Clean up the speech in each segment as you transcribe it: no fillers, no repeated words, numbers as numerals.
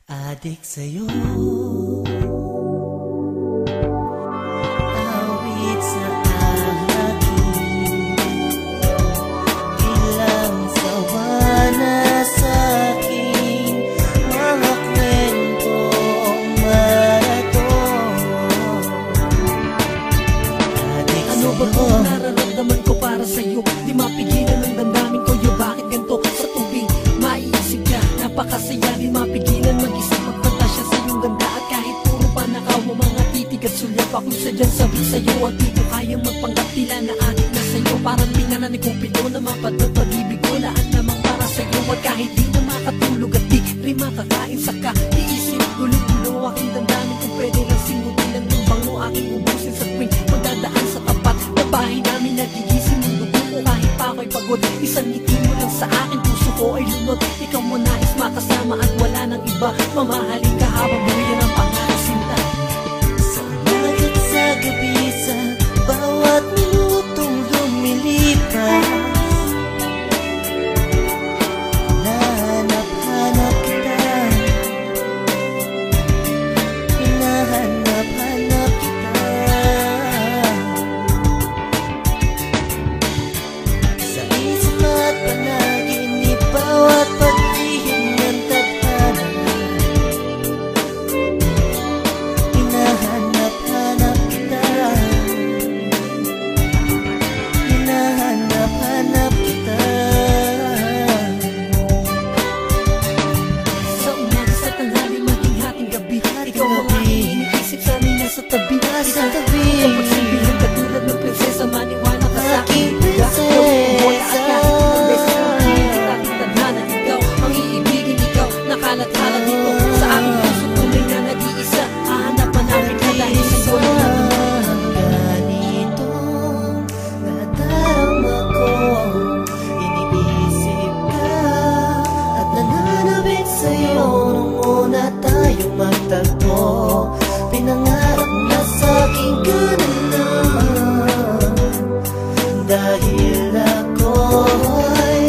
Adik sa'yo, awit sa akin, ilang sawa na sa'king mga kwentong maraton. Adik ano sa'yo, ba kung nararamdaman ko para sa'yo? Di mapigilan ng damdamin ko yung bakit ganito sa tubig. Maiisip ka, napakasaya, di mapigilan mag-isip magpantasya sa iyong ganda. At kahit puro panakaw, mga titig at sulyap, ako'y sadyang sabi sa'yo. At di ko kayang magpanggap tila na adik na sa'yo. Parang pinanan ni Cupido na mapadad pag-ibig ko, lahat namang para sa'yo. At kahit di na makatulog at di rin makakain sa kaisip, gulo-gulo aking damdamin. Kung pwede lang singutin ang lumbang mo, aking ubusin sa tuwing magdadaan sa tapat na bahay namin. Nagigising ang dugo ko kahit pa ako'y pagod. Isang ngiti mo lang sa akin, puso ko ay lunod. Ikaw mo nais makasama at wala nang iba. Mamahalin ka habang buhay ang pangarap sinta. sa umaga at sa gabi, sa bawat minutong lumilipas, hinahanap-hanap kita, hinahanap-hanap kita. Sa isip at panaginip, bawat paglihim ng tadhana, hinahanap-hanap kita, hinahanap-hanap kita. Sa umaga, sa tanghali, maging hating gabi, ikaw ang aking iniisip, sana'y nasa tabi. Nasa tabi. Ikaw magsilbihan katulad ng prinsesa, maniwala ka sa aking Aking buga. Bola at prinsesa. kahit ng beses na pilit at ating tadhana, ikaw ang iibigin, ikaw nakalat-hala dito sa aking puso, tunay na nag-iisa. Hahanapan namin ka dahil sa'yo na Ganitong nadarama ko, iniisip ka at nananabik sa'yo nung una tayong magtagpo. Pinangarap na sa'king ganun na, dahil ako'y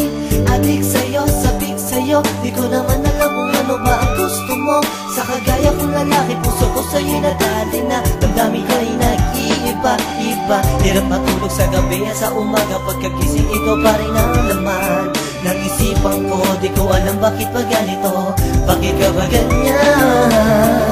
adik sa'yo, sabik sa'yo. Di ko naman alam kung ano ba ang gusto mo. Sa kagaya kong lalaki, puso ko sa'yo'y nadali na. Damdamin ko'y nag-iiba-iba. Hirap matulog sa gabi at sa umaga, pagkagising ikaw pa rin ang laman ng isipan ko. Di ko alam bakit pa ganito, bakit ka ba ganyan?